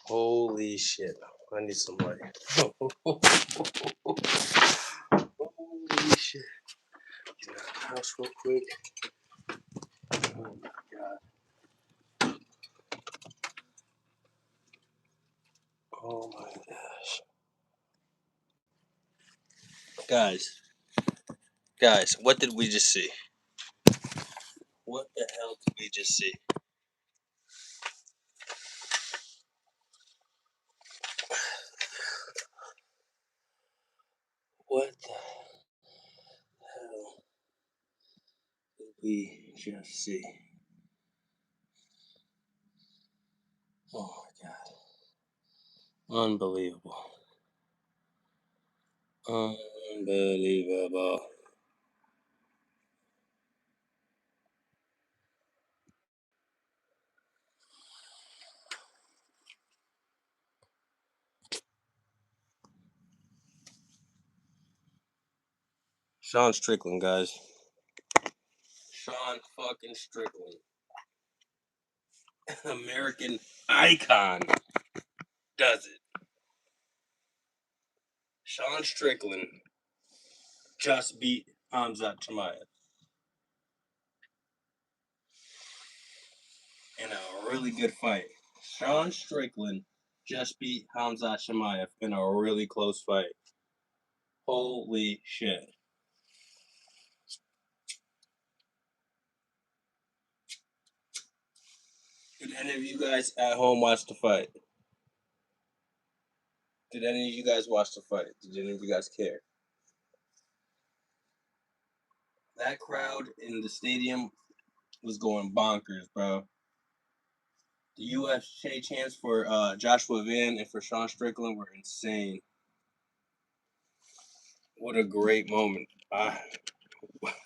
Holy shit. I need some money. Holy shit. Get out of the house real quick. Oh my god. Oh my gosh. Guys, what did we just see? What the hell did we just see? What the hell did we just see? Oh my god. Unbelievable. Unbelievable. Sean Strickland, guys. Sean fucking Strickland. American icon does it. Sean Strickland just beat Hamzat Chimaev in a really good fight. Sean Strickland just beat Hamzat Chimaev in a really close fight. Holy shit. Did any of you guys at home watch the fight? Did any of you guys watch the fight? Did any of you guys care? That crowd in the stadium was going bonkers, bro. The UFC chants for Joshua Van and for Sean Strickland were insane. What a great moment.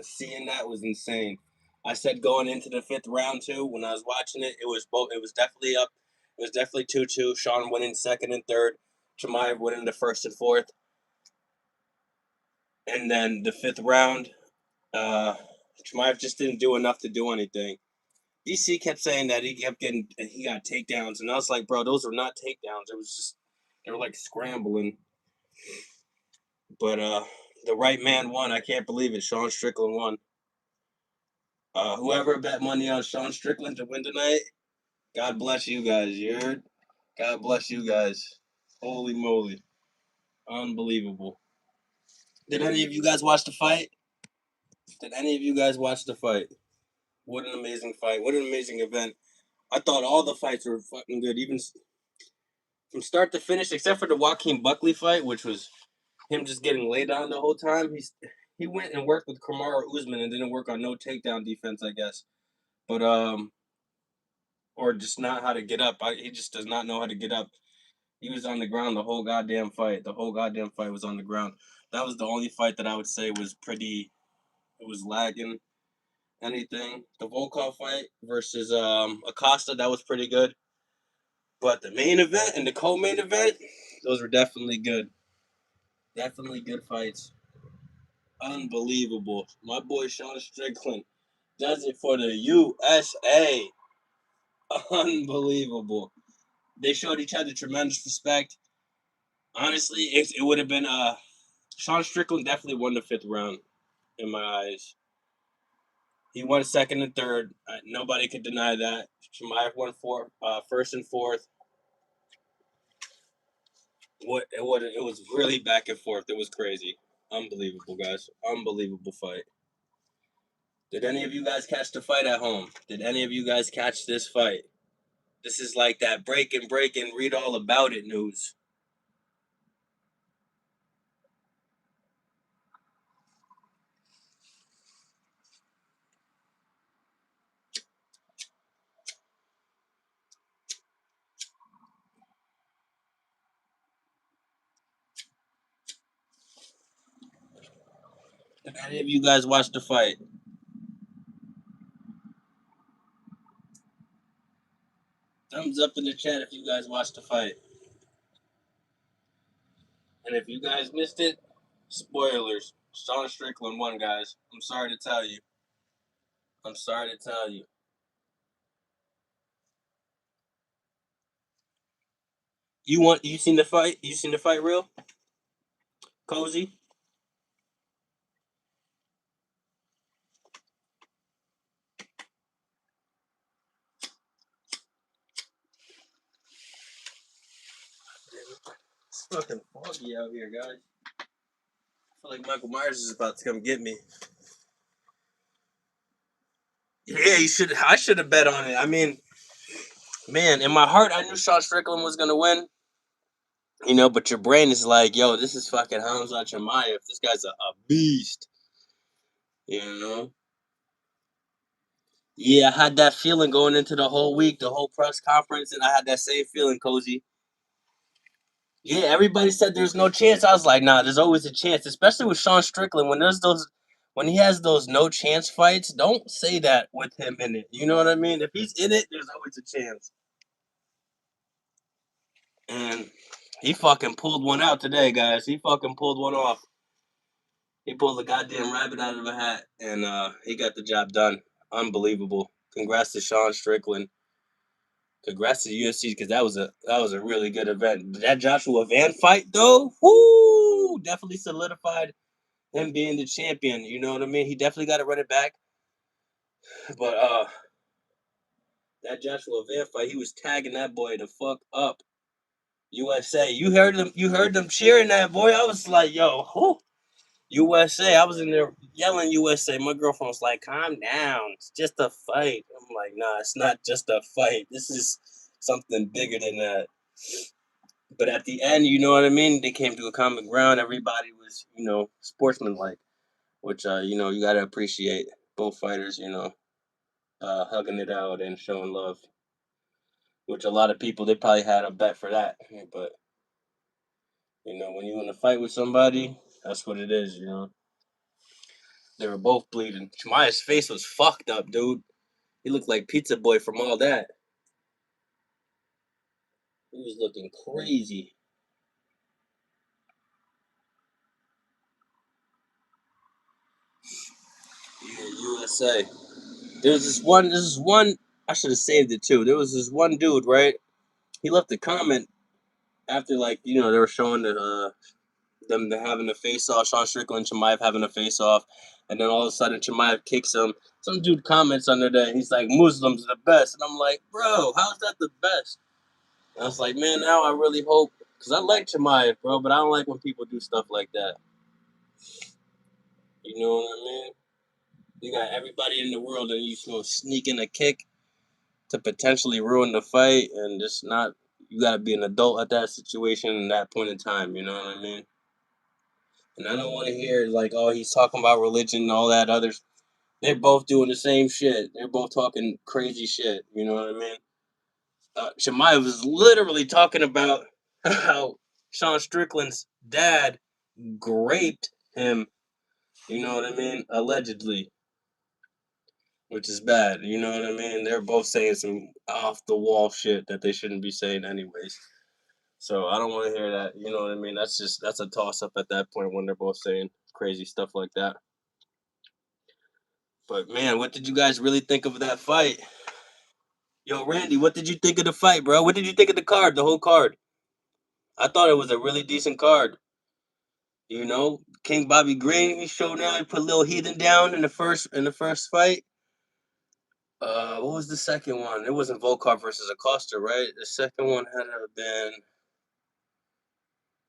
Seeing that was insane. I said going into the fifth round too, when I was watching it, it was definitely up. It was definitely 2-2. Sean winning second and third. Chimaev winning the first and fourth. And then the fifth round, Chimaev just didn't do enough to do anything. DC kept saying that he got takedowns, and I was like, bro, those were not takedowns. It was just they were like scrambling. But the right man won. I can't believe it. Sean Strickland won. Whoever bet money on Sean Strickland to win tonight, God bless you guys. You heard? God bless you guys. Holy moly. Unbelievable. Did any of you guys watch the fight? Did any of you guys watch the fight? What an amazing fight. What an amazing event. I thought all the fights were fucking good, even from start to finish, except for the Joaquin Buckley fight, which was him just getting laid on the whole time. He went and worked with Kamaru Usman and didn't work on no takedown defense, I guess. But or just not how to get up. He just does not know how to get up. He was on the ground the whole goddamn fight. The whole goddamn fight was on the ground. That was the only fight that I would say was pretty. It was lagging. Anything. The Volkov fight versus Acosta, that was pretty good. But the main event and the co-main event, those were definitely good. Definitely good fights. Unbelievable. My boy Sean Strickland does it for the USA. Unbelievable. They showed each other tremendous respect. Honestly, it would have been Sean Strickland definitely won the fifth round in my eyes. He won second and third. Nobody could deny that. Chimaev won first and fourth. It was really back and forth. It was crazy. Unbelievable, guys. Unbelievable fight. Did any of you guys catch the fight at home? Did any of you guys catch this fight? This is like that break and read all about it news. Did any of you guys watch the fight? Thumbs up in the chat if you guys watched the fight. And if you guys missed it, spoilers. Sean Strickland won, guys. I'm sorry to tell you. I'm sorry to tell you. You seen the fight? You seen the fight, real cozy? It's fucking foggy out here, guys. I feel like Michael Myers is about to come get me. Yeah, you should. I should have bet on it. I mean, man, in my heart, I knew Sean Strickland was gonna win. But your brain is like, yo, this is fucking Hamza Chimaev. This guy's a beast. You know. Yeah, I had that feeling going into the whole week, the whole press conference, and I had that same feeling, Cozy. Yeah, everybody said there's no chance. I was like, nah, there's always a chance, especially with Sean Strickland. When he has those no chance fights, don't say that with him in it. You know what I mean? If he's in it, there's always a chance. And he fucking pulled one out today, guys. He fucking pulled one off. He pulled the goddamn rabbit out of a hat, and he got the job done. Unbelievable. Congrats to Sean Strickland. Congrats to the UFC because that was a really good event. That Joshua Van fight though, whoo, definitely solidified him being the champion. You know what I mean? He definitely got to run it back. But that Joshua Van fight, he was tagging that boy the fuck up. USA, you heard them cheering that boy. I was like, yo, who? USA. I was in there yelling USA. My girlfriend was like, calm down. It's just a fight. I'm like, nah, it's not just a fight. This is something bigger than that. But at the end, you know what I mean? They came to a common ground. Everybody was, sportsmanlike, which, you got to appreciate both fighters, hugging it out and showing love, which a lot of people, they probably had a bet for that. But, when you want to fight with somebody, that's what it is. They were both bleeding. Shamaya's face was fucked up, dude. He looked like Pizza Boy from all that. He was looking crazy. Yeah, USA. There's this one, I should have saved it too. There was this one dude, right? He left a comment after, like, they were showing them having a face off, Sean Strickland and Chimaev having a face off, and then all of a sudden Chimaev kicks him. Some dude comments under there, he's like, Muslims are the best. And I'm like, bro, how's that the best? And I was like, man, now I really hope, because I like Chimaev, bro, but I don't like when people do stuff like that. You know what I mean? You got everybody in the world and you sneak in a kick to potentially ruin the fight and just not, you got to be an adult at that situation and that point in time, you know what I mean? And I don't want to hear like, oh, he's talking about religion and all that others. They're both doing the same shit. They're both talking crazy shit, you know what I mean? Shemaev was literally talking about how Sean Strickland's dad raped him, you know what I mean? Allegedly, which is bad, you know what I mean? They're both saying some off the wall shit that they shouldn't be saying anyways. So I don't want to hear that, you know what I mean? That's a toss up at that point when they're both saying crazy stuff like that. But man, what did you guys really think of that fight? Yo, Randy, what did you think of the fight, bro? What did you think of the card, the whole card? I thought it was a really decent card. King Bobby Green, he showed down, he put Lil Heathen down in the first fight. What was the second one? It wasn't Volkov versus Acosta, right? The second one had to have been.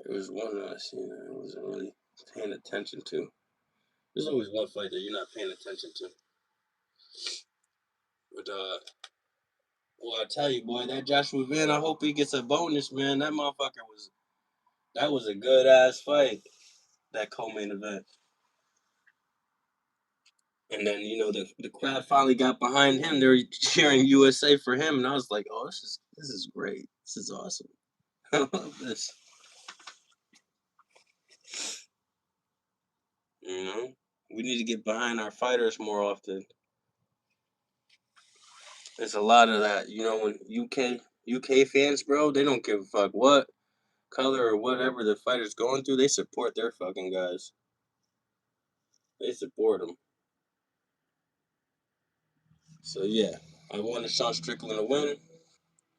It was one I seen I wasn't really paying attention to. There's always one fight that you're not paying attention to. But well, I tell you, boy, that Joshua Van, I hope he gets a bonus, man. That was a good ass fight. That co-main event. And then the crowd finally got behind him. They were cheering USA for him, and I was like, "Oh, this is great. This is awesome. I love this." You know, we need to get behind our fighters more often. There's a lot of that. When UK fans, bro, they don't give a fuck what color or whatever the fighter's going through. They support their fucking guys. They support them. So yeah, I wanted Sean Strickland to win.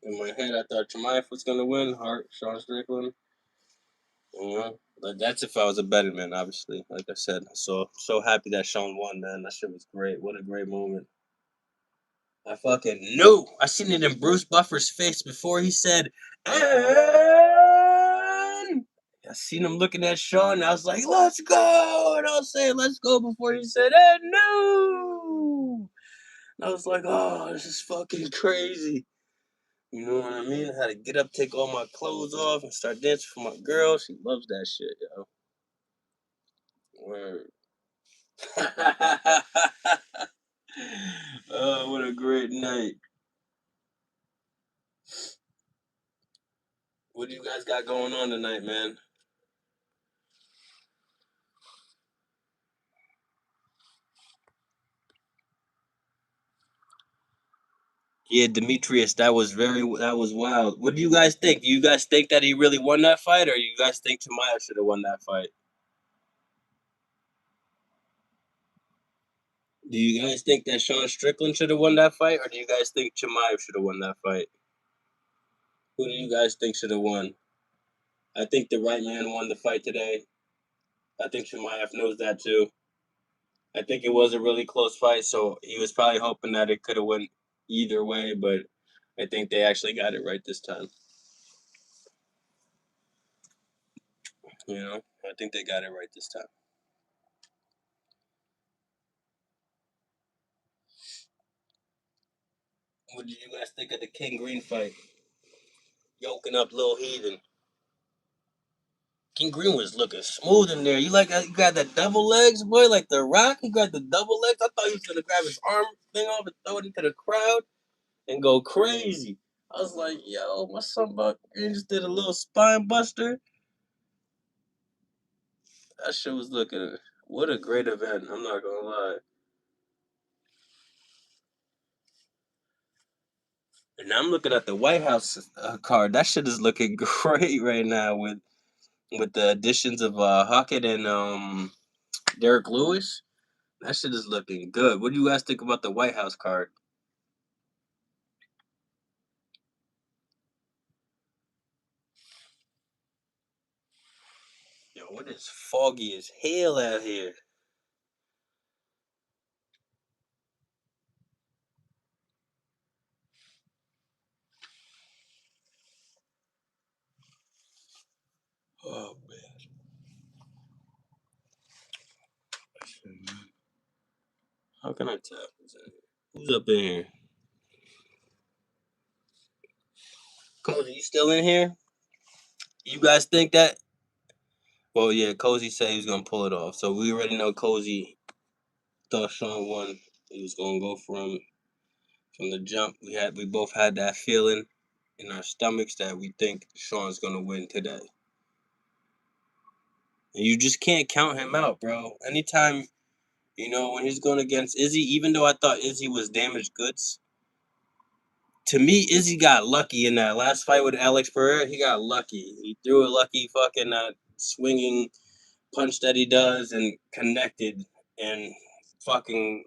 In my head, I thought Chimaev was gonna win. Hart, Sean Strickland. You know, but that's if I was a betting man. Obviously, like I said, so happy that Sean won, man. That shit was great. What a great moment. I fucking knew. I seen it in Bruce Buffer's face before he said, and I seen him looking at Sean, and I was like, let's go. And I was saying, let's go before he said, and no. And I was like, oh, this is fucking crazy. You know what I mean? I had to get up, take all my clothes off, and start dancing for my girl. She loves that shit, yo. Word. Oh, what a great night. What do you guys got going on tonight, man? Yeah, Demetrius, that was wild. What do you guys think? Do you guys think that he really won that fight, or you guys think Chimaev should have won that fight? Do you guys think that Sean Strickland should have won that fight, or do you guys think Chimaev should have won that fight? Who do you guys think should have won? I think the right man won the fight today. I think Chimaev knows that too. I think it was a really close fight, so he was probably hoping that it could have went either way, but I think they actually got it right this time. You know, I think they got it right this time. What did you guys think of the King Green fight? Yoking up Lil Heathen. King Green was looking smooth in there. You got that double legs, boy, like the Rock. He got the double legs. I thought he was gonna grab his arm thing off and throw it into the crowd and go crazy. I was like, yo, my son Buck Green just did a little spine buster. That shit was looking. What a great event. I'm not gonna lie. And I'm looking at the White House card. That shit is looking great right now with the additions of Hockett and Derek Lewis. That shit is looking good. What do you guys think about the White House card? Yo, what is foggy as hell out here? Oh man, how can I tell? Who's up in here? Cozy, you still in here? You guys think that? Well, yeah, Cozy said he was gonna pull it off, so we already know Cozy thought Sean won. He was gonna go from the jump. We both had that feeling in our stomachs that we think Sean's gonna win today. And you just can't count him out, bro. Anytime, when he's going against Izzy, even though I thought Izzy was damaged goods, to me, Izzy got lucky in that last fight with Alex Pereira. He got lucky. He threw a lucky fucking swinging punch that he does and connected and fucking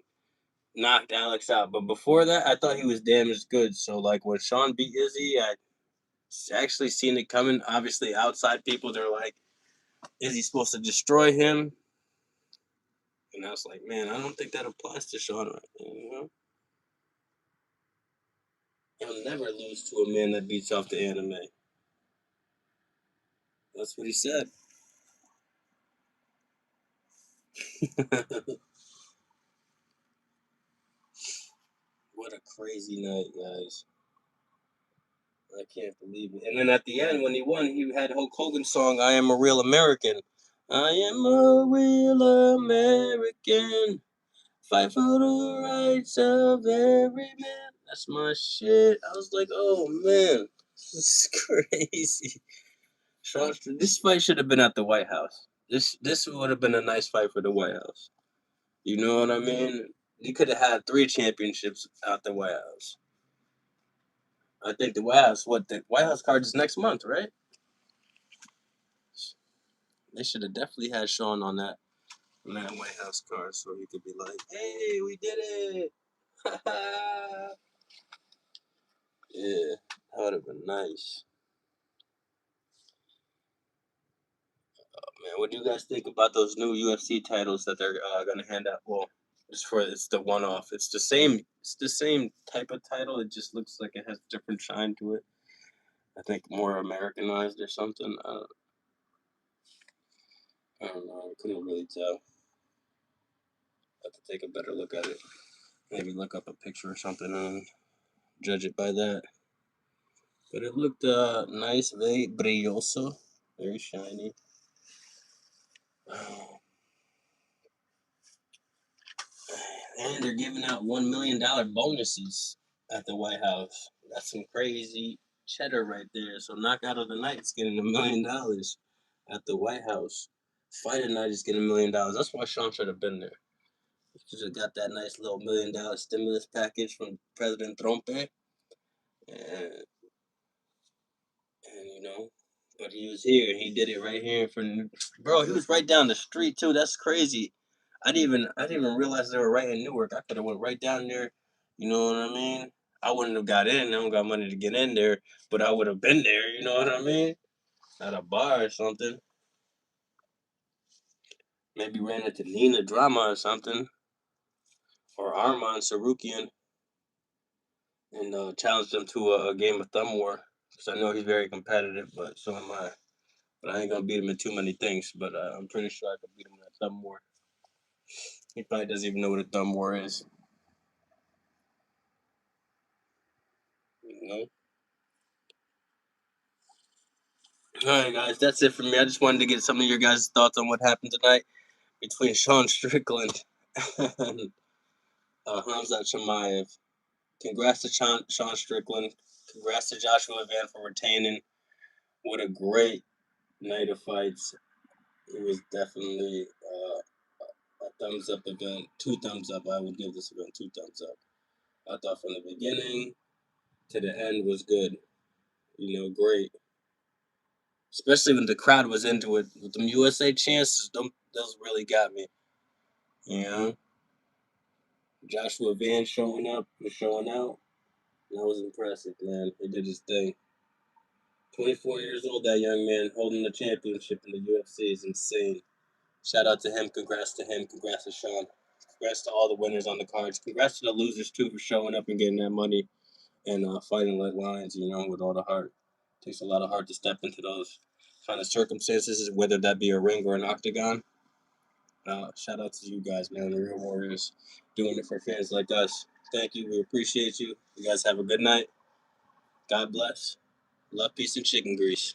knocked Alex out. But before that, I thought he was damaged goods. So, like, when Sean beat Izzy, I actually seen it coming. Obviously, outside people, they're like, Izzy's supposed to destroy him? And I was like, man, I don't think that applies to Sean right now, you know? He'll never lose to a man that beats off the anime. That's what he said. What a crazy night, guys. I can't believe it. And then at the end, when he won, he had Hulk Hogan's song, I Am a Real American. I am a real American. Fight for the rights of every man. That's my shit. I was like, oh man, this is crazy. This fight should have been at the White House. This would have been a nice fight for the White House. You know what I mean? You could have had 3 championships out the White House. I think the White House. What the White House card is next month, right? They should have definitely had Sean on that White House card, so he could be like, "Hey, we did it!" Yeah, That would have been nice. Man, what do you guys think about those new UFC titles that they're gonna hand out? Well, it's the one off. It's the same. It's the same type of title. It just looks like it has different shine to it. I think more Americanized or something. I don't know. I couldn't really tell. Have to take a better look at it. Maybe look up a picture or something and judge it by that. But it looked nice, very brilloso, very shiny. And they're giving out $1 million bonuses at the White House. That's some crazy cheddar right there. So Knockout of the Night's getting $1 million at the White House. Fight of Night is getting $1 million. That's why Sean should have been there. He should have got that nice little $1 million stimulus package from President Trump. And you know, but he was here. He did it right here for bro. He was right down the street too. That's crazy. I didn't even realize they were right in Newark. I could have went right down there. You know what I mean? I wouldn't have got in. I don't got money to get in there, but I would have been there. You know what I mean? At a bar or something. Maybe ran into Nina Drama or something, or Arman Sarukian, and challenged him to a game of thumb war. Because I know he's very competitive, but so am I. But I ain't gonna beat him in too many things. But I'm pretty sure I could beat him in a thumb war. He probably doesn't even know what a thumb war is. You know. All right, guys, that's it for me. I just wanted to get some of your guys' thoughts on what happened tonight between Sean Strickland and Hamzat Chimaev. Congrats to Sean Strickland. Congrats to Joshua Van for retaining. What a great night of fights. It was definitely a thumbs up event. 2 thumbs up. I would give this event 2 thumbs up. I thought from the beginning to the end was good. You know, great. Especially when the crowd was into it. With them USA chances, those really got me. You know? Joshua Van showing up and showing out. That was impressive, man. He did his thing. 24 years old, that young man holding the championship in the UFC is insane. Shout out to him. Congrats to him. Congrats to Sean. Congrats to all the winners on the cards. Congrats to the losers, too, for showing up and getting that money and fighting like lions, you know, with all the heart. It takes a lot of heart to step into those kind of circumstances, whether that be a ring or an octagon. Shout out to you guys, man, the real warriors, doing it for fans like us. Thank you. We appreciate you. You guys have a good night. God bless. Love, peace, and chicken grease.